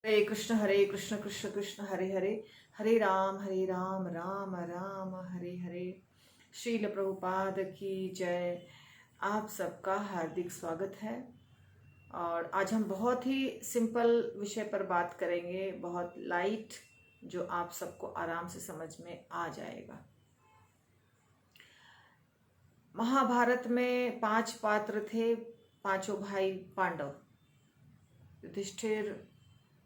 हरे कृष्ण कृष्ण कृष्ण हरे हरे, हरे राम राम राम हरे हरे। श्रील प्रभुपाद की जय। आप सबका हार्दिक स्वागत है। और आज हम बहुत ही सिंपल विषय पर बात करेंगे, बहुत लाइट, जो आप सबको आराम से समझ में आ जाएगा। महाभारत में 5 पात्र थे, पांचों भाई पांडव, युधिष्ठिर,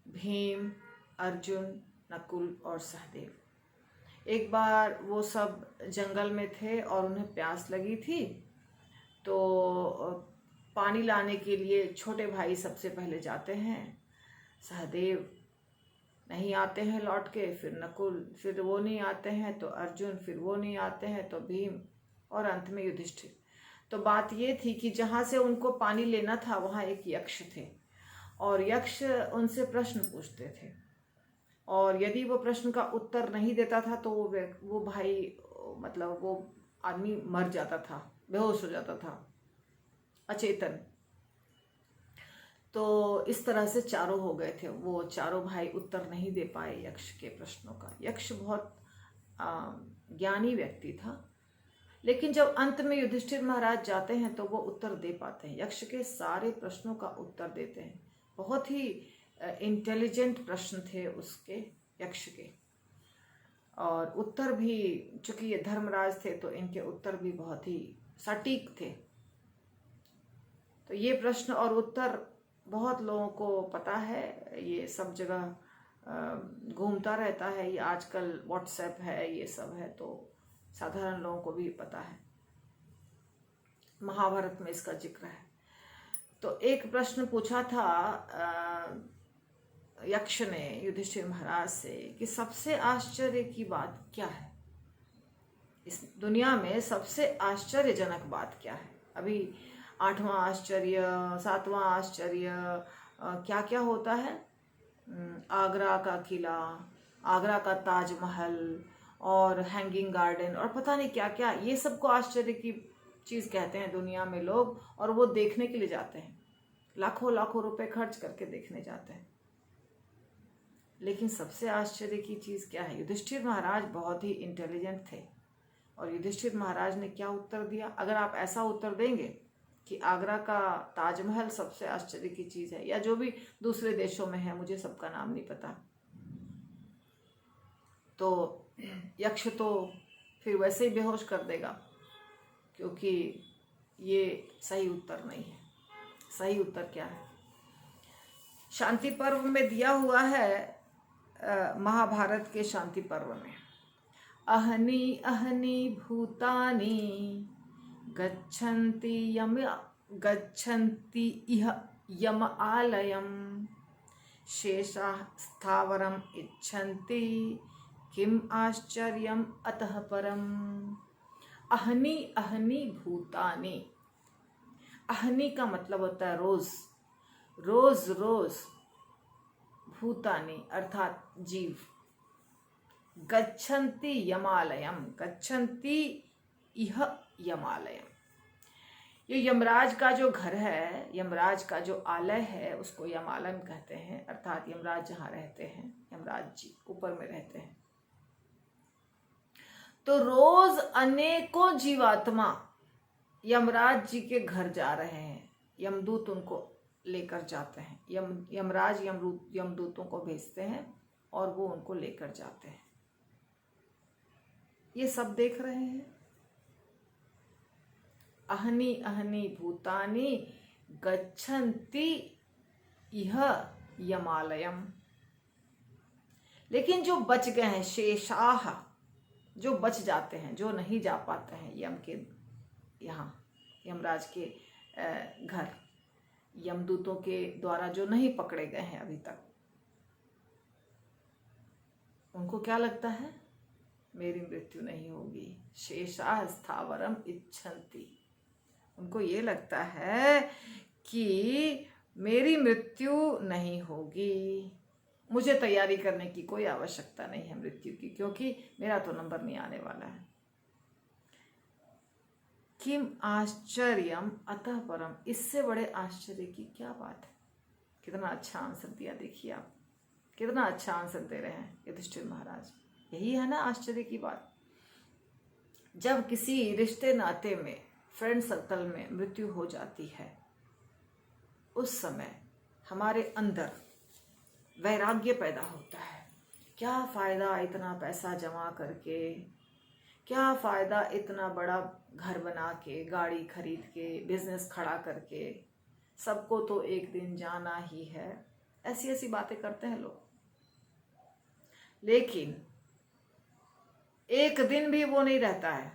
भीम, अर्जुन, नकुल और सहदेव। एक बार वो सब जंगल में थे और उन्हें प्यास लगी थी, तो पानी लाने के लिए छोटे भाई सबसे पहले जाते हैं। सहदेव नहीं आते हैं लौट के, फिर नकुल, फिर वो नहीं आते हैं तो अर्जुन, फिर वो नहीं आते हैं तो भीम, और अंत में युधिष्ठिर। तो बात ये थी कि जहाँ से उनको पानी लेना था वहाँ एक यक्ष थे, और यक्ष उनसे प्रश्न पूछते थे, और यदि वो प्रश्न का उत्तर नहीं देता था तो वो भाई, मतलब वो आदमी मर जाता था, बेहोश हो जाता था, अचेतन। तो इस तरह से चारों हो गए थे। वो चारों भाई उत्तर नहीं दे पाए यक्ष के प्रश्नों का। यक्ष बहुत ज्ञानी व्यक्ति था, लेकिन जब अंत में युधिष्ठिर महाराज जाते हैं तो वो उत्तर दे पाते हैं, यक्ष के सारे प्रश्नों का उत्तर देते हैं। बहुत ही इंटेलिजेंट प्रश्न थे उसके, यक्ष के, और उत्तर भी, चूंकि ये धर्मराज थे तो इनके उत्तर भी बहुत ही सटीक थे। तो ये प्रश्न और उत्तर बहुत लोगों को पता है, ये सब जगह घूमता रहता है। ये आजकल व्हाट्सएप है, ये सब है, तो साधारण लोगों को भी पता है। महाभारत में इसका जिक्र है। तो एक प्रश्न पूछा था यक्ष ने युधिष्ठिर महाराज से कि सबसे आश्चर्य की बात क्या है, इस दुनिया में सबसे आश्चर्यजनक बात क्या है। अभी 8वां आश्चर्य, 7वां आश्चर्य, क्या क्या होता है, आगरा का किला, आगरा का ताजमहल, और हैंगिंग गार्डन, और पता नहीं क्या क्या, ये सबको आश्चर्य की चीज़ कहते हैं दुनिया में लोग, और वो देखने के लिए जाते हैं, लाखों लाखों रुपए खर्च करके देखने जाते हैं। लेकिन सबसे आश्चर्य की चीज़ क्या है? युधिष्ठिर महाराज बहुत ही इंटेलिजेंट थे, और युधिष्ठिर महाराज ने क्या उत्तर दिया? अगर आप ऐसा उत्तर देंगे कि आगरा का ताजमहल सबसे आश्चर्य की चीज़ है, या जो भी दूसरे देशों में है, मुझे सबका नाम नहीं पता, तो यक्ष तो फिर वैसे ही बेहोश कर देगा, क्योंकि ये सही उत्तर नहीं है। सही उत्तर क्या है? शांति पर्व में दिया हुआ है, महाभारत के शांति पर्व में, अहनि अहनि भूतानि गच्छन्ति इह यम आलयम शेषा स्थावरम इच्छन्ति किम आश्चर्यम अतः परम। अहनि अहनि भूतानि। अहनि का मतलब होता है रोज, रोज रोज, भूतानि अर्थात जीव, गच्छन्ति यमालयम, गच्छन्ति इह यमालयम। ये यमराज का जो घर है, यमराज का जो आलय है, उसको यमालयम कहते हैं, अर्थात यमराज जहाँ रहते हैं, यमराज जी ऊपर में रहते हैं। तो रोज अनेकों जीवात्मा यमराज जी के घर जा रहे हैं, यमदूत उनको लेकर जाते हैं, यमराज यमदूतों को भेजते हैं और वो उनको लेकर जाते हैं। ये सब देख रहे हैं। अहनि अहनि भूतानि गच्छन्ति इह यमालयम। लेकिन जो बच गए हैं, शेषाह, जो बच जाते हैं, जो नहीं जा पाते हैं यम के यहाँ, यमराज के घर, यमदूतों के द्वारा जो नहीं पकड़े गए हैं अभी तक, उनको क्या लगता है? मेरी मृत्यु नहीं होगी। शेषाः स्थावरम इच्छन्ति। उनको ये लगता है कि मेरी मृत्यु नहीं होगी, मुझे तैयारी करने की कोई आवश्यकता नहीं है मृत्यु की, क्योंकि मेरा तो नंबर नहीं आने वाला है। किम आश्चर्यम अतः परम। इससे बड़े आश्चर्य की क्या बात है? कितना अच्छा आंसर दिया, देखिए आप। कितना अच्छा आंसर दे रहे हैं युधिष्ठिर महाराज। यही है ना आश्चर्य की बात। जब किसी रिश्ते नाते में, फ्रेंड सर्कल में मृत्यु हो जाती है, उस समय हमारे अंदर वैराग्य पैदा होता है। क्या फ़ायदा इतना पैसा जमा करके, क्या फ़ायदा इतना बड़ा घर बना के, गाड़ी खरीद के, बिजनेस खड़ा करके, सबको तो एक दिन जाना ही है। ऐसी ऐसी बातें करते हैं लोग। लेकिन एक दिन भी वो नहीं रहता है,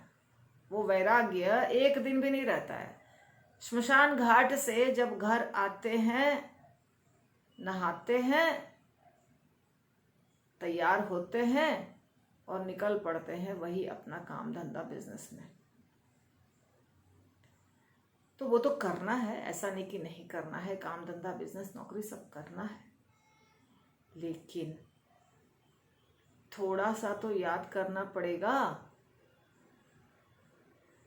वो वैराग्य एक दिन भी नहीं रहता है। श्मशान घाट से जब घर आते हैं, नहाते हैं, तैयार होते हैं और निकल पड़ते हैं वही अपना काम धंधा बिजनेस में। तो वो तो करना है, ऐसा नहीं कि नहीं करना है। काम धंधा बिजनेस नौकरी सब करना है, लेकिन थोड़ा सा तो याद करना पड़ेगा।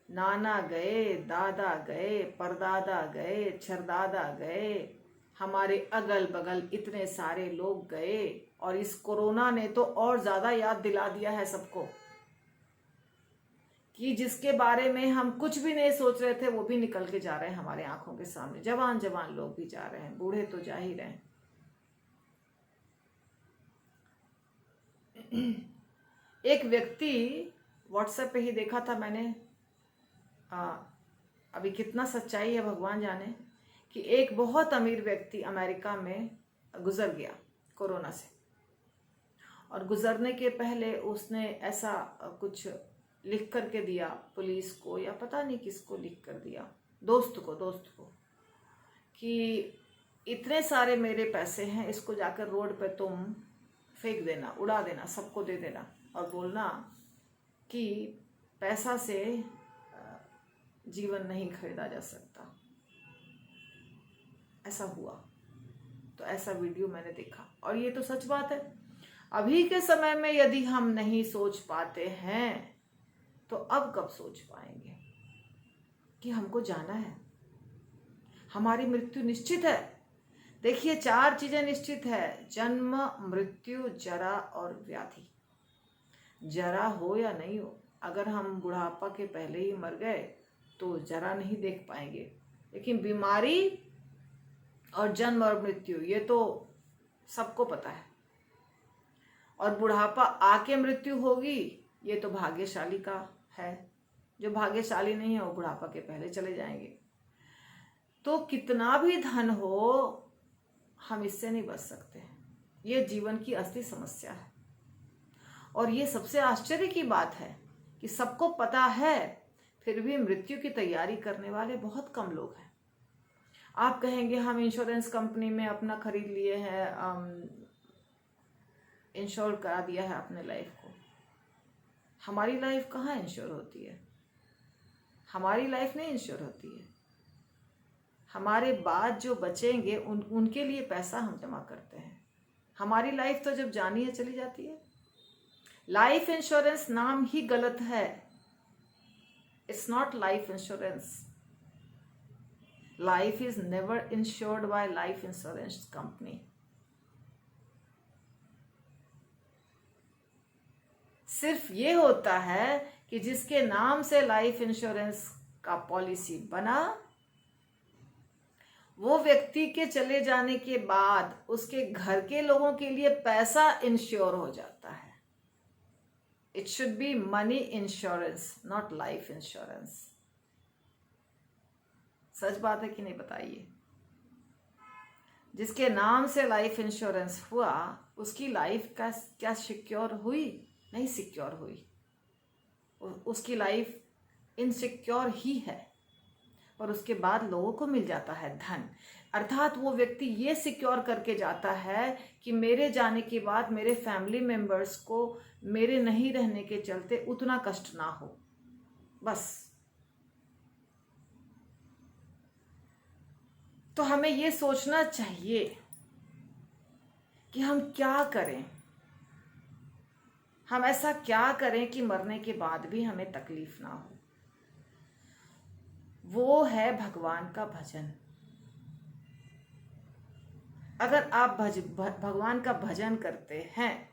नाना गए, दादा गए, परदादा गए, छरदादा गए, हमारे अगल बगल इतने सारे लोग गए, और इस कोरोना ने तो और ज्यादा याद दिला दिया है सबको कि जिसके बारे में हम कुछ भी नहीं सोच रहे थे वो भी निकल के जा रहे हैं हमारे आंखों के सामने। जवान जवान लोग भी जा रहे हैं, बूढ़े तो जा ही रहे हैं। एक व्यक्ति, व्हाट्सएप पे ही देखा था मैंने, अभी कितना सच्चाई है भगवान जाने, कि एक बहुत अमीर व्यक्ति अमेरिका में गुजर गया कोरोना से। और गुजरने के पहले उसने ऐसा कुछ लिख करके दिया पुलिस को, या पता नहीं किसको लिख कर दिया, दोस्त को कि इतने सारे मेरे पैसे हैं, इसको जाकर रोड पे तुम फेंक देना, उड़ा देना, सबको दे देना, और बोलना कि पैसा से जीवन नहीं खरीदा जा सकता। ऐसा हुआ। तो ऐसा वीडियो मैंने देखा, और ये तो सच बात है। अभी के समय में यदि हम नहीं सोच पाते हैं तो अब कब सोच पाएंगे कि हमको जाना है, हमारी मृत्यु निश्चित है। देखिए 4 चीजें निश्चित है: जन्म, मृत्यु, जरा और व्याधि। जरा हो या नहीं हो, अगर हम बुढ़ापा के पहले ही मर गए तो जरा नहीं देख पाएंगे, लेकिन बीमारी और जन्म और मृत्यु ये तो सबको पता है। और बुढ़ापा आके मृत्यु होगी, ये तो भाग्यशाली का है। जो भाग्यशाली नहीं है वो बुढ़ापा के पहले चले जाएंगे। तो कितना भी धन हो, हम इससे नहीं बच सकते। ये जीवन की असली समस्या है। और ये सबसे आश्चर्य की बात है कि सबको पता है, फिर भी मृत्यु की तैयारी करने वाले बहुत कम लोग हैं। आप कहेंगे हम इंश्योरेंस कंपनी में अपना खरीद लिए हैं, इंश्योर करा दिया है अपने लाइफ को। हमारी लाइफ कहाँ इंश्योर होती है? हमारी लाइफ नहीं इंश्योर होती है। हमारे बाद जो बचेंगे उनके लिए पैसा हम जमा करते हैं। हमारी लाइफ तो जब जानी है चली जाती है। लाइफ इंश्योरेंस नाम ही गलत है। It's not life insurance. Life is never insured bye life insurance company. सिर्फ ये होता है कि जिसके नाम से लाइफ इंश्योरेंस का पॉलिसी बना, वो व्यक्ति के चले जाने के बाद उसके घर के लोगों के लिए पैसा इंश्योर हो जाता है। It should be money insurance, not life insurance. सच बात है कि नहीं बताइए? जिसके नाम से लाइफ इंश्योरेंस हुआ, उसकी लाइफ का क्या सिक्योर हुई? नहीं सिक्योर हुई। उसकी लाइफ इनसिक्योर ही है। और उसके बाद लोगों को मिल जाता है धन। अर्थात वो व्यक्ति ये सिक्योर करके जाता है कि मेरे जाने के बाद मेरे फैमिली मेंबर्स को मेरे नहीं रहने के चलते उतना कष्ट ना हो, बस। तो हमें ये सोचना चाहिए कि हम क्या करें, हम ऐसा क्या करें कि मरने के बाद भी हमें तकलीफ ना हो। वो है भगवान का भजन। अगर आप भगवान का भजन करते हैं,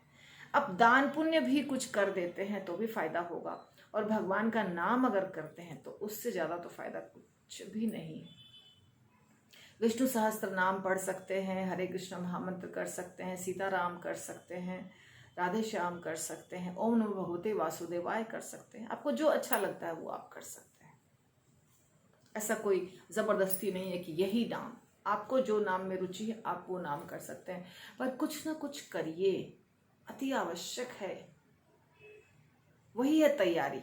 अब दान पुण्य भी कुछ कर देते हैं तो भी फायदा होगा, और भगवान का नाम अगर करते हैं तो उससे ज्यादा तो फायदा कुछ भी नहीं है। विष्णु सहस्त्र नाम पढ़ सकते हैं, हरे कृष्ण महामंत्र कर सकते हैं, सीताराम कर सकते हैं, राधे श्याम कर सकते हैं, ओम नमो भगवते वासुदेवाय कर सकते हैं। आपको जो अच्छा लगता है वो आप कर सकते हैं। ऐसा कोई जबरदस्ती नहीं है कि यही नाम, आपको जो नाम में रुचि है आप वो नाम कर सकते हैं, पर कुछ ना कुछ करिए, अति आवश्यक है। वही है तैयारी।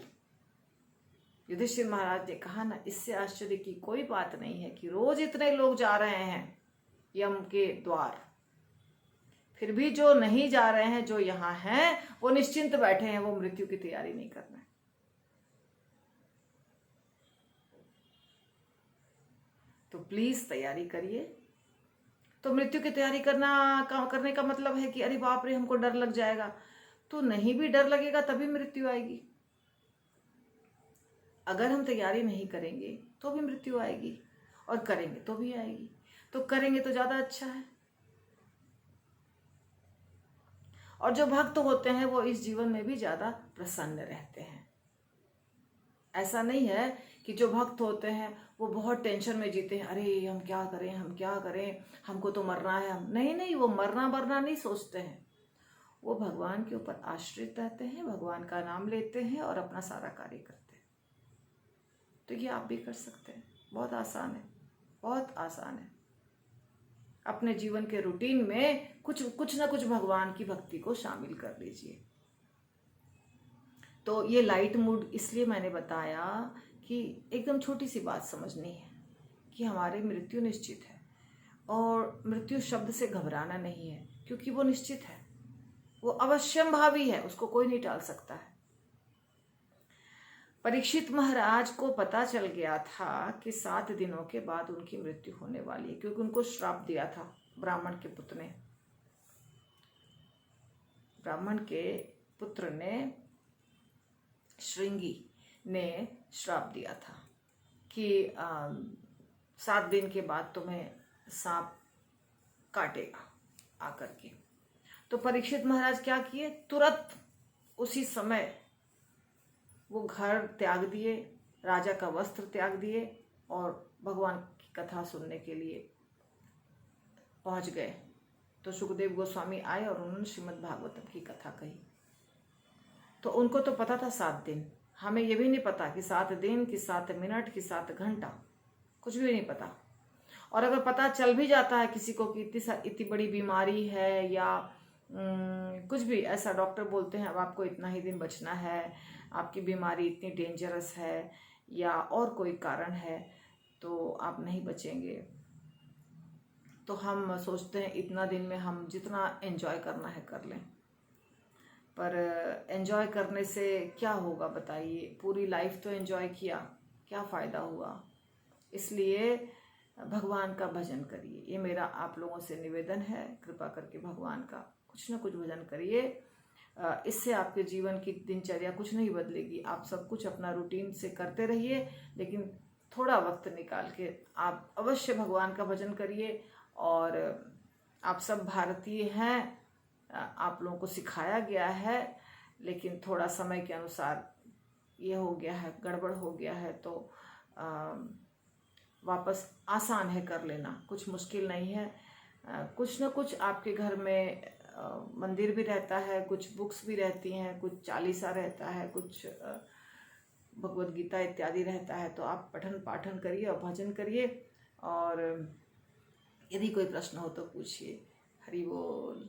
युधिष्ठिर महाराज ने कहा ना, इससे आश्चर्य की कोई बात नहीं है कि रोज इतने लोग जा रहे हैं यम के द्वार, फिर भी जो नहीं जा रहे हैं, जो यहाँ हैं, वो निश्चिंत बैठे हैं, वो मृत्यु की तैयारी नहीं करना है। तो प्लीज तैयारी करिए। तो मृत्यु की तैयारी करने का मतलब है कि अरे बाप रे हमको डर लग जाएगा, तो नहीं भी डर लगेगा तभी मृत्यु आएगी। अगर हम तैयारी नहीं करेंगे तो भी मृत्यु आएगी, और करेंगे तो भी आएगी। तो करेंगे तो ज्यादा अच्छा है। और जो भक्त होते हैं वो इस जीवन में भी ज्यादा प्रसन्न रहते हैं। ऐसा नहीं है कि जो भक्त होते हैं वो बहुत टेंशन में जीते हैं, अरे हम क्या करें, हम क्या करें, हमको तो मरना है। हम नहीं, वो मरना नहीं सोचते हैं। वो भगवान के ऊपर आश्रित रहते हैं, भगवान का नाम लेते हैं और अपना सारा कार्य करते हैं। तो ये आप भी कर सकते हैं। बहुत आसान है, बहुत आसान है। अपने जीवन के रूटीन में कुछ ना कुछ भगवान की भक्ति को शामिल कर लीजिए। तो ये लाइट मूड इसलिए मैंने बताया कि एकदम छोटी सी बात समझनी है कि हमारी मृत्यु निश्चित है, और मृत्यु शब्द से घबराना नहीं है, क्योंकि वो निश्चित है, वो अवश्यंभावी है, उसको कोई नहीं टाल सकता है। परीक्षित महाराज को पता चल गया था कि 7 दिनों के बाद उनकी मृत्यु होने वाली है, क्योंकि उनको श्राप दिया था ब्राह्मण के पुत्र ने श्रृंगी ने श्राप दिया था कि 7 दिन के बाद तुम्हें सांप काटेगा आकर के। तो परीक्षित महाराज क्या किए, तुरंत उसी समय वो घर त्याग दिए, राजा का वस्त्र त्याग दिए, और भगवान की कथा सुनने के लिए पहुंच गए। तो सुखदेव गोस्वामी आए और उन्होंने श्रीमद् भागवतम की कथा कही। तो उनको तो पता था 7 दिन, हमें ये भी नहीं पता कि 7 दिन कि 7 मिनट कि 7 घंटा, कुछ भी नहीं पता। और अगर पता चल भी जाता है किसी को कि इतनी बड़ी बीमारी है या कुछ भी ऐसा, डॉक्टर बोलते हैं अब आपको इतना ही दिन बचना है, आपकी बीमारी इतनी डेंजरस है या और कोई कारण है, तो आप नहीं बचेंगे। तो हम सोचते हैं इतना दिन में हम जितना एंजॉय करना है कर लें, पर एंजॉय करने से क्या होगा बताइए? पूरी लाइफ तो एंजॉय किया, क्या फ़ायदा हुआ? इसलिए भगवान का भजन करिए, ये मेरा आप लोगों से निवेदन है। कृपा करके भगवान का कुछ ना कुछ भजन करिए। इससे आपके जीवन की दिनचर्या कुछ नहीं बदलेगी, आप सब कुछ अपना रूटीन से करते रहिए, लेकिन थोड़ा वक्त निकाल के आप अवश्य भगवान का भजन करिए। और आप सब भारतीय हैं, आप लोगों को सिखाया गया है, लेकिन थोड़ा समय के अनुसार ये हो गया है, गड़बड़ हो गया है, तो वापस आसान है कर लेना, कुछ मुश्किल नहीं है। कुछ ना कुछ आपके घर में मंदिर भी रहता है, कुछ बुक्स भी रहती हैं, कुछ चालीसा रहता है, कुछ भगवद गीता इत्यादि रहता है, तो आप पठन पाठन करिए और भजन करिए। और यदि कोई प्रश्न हो तो पूछिए। हरि बोल।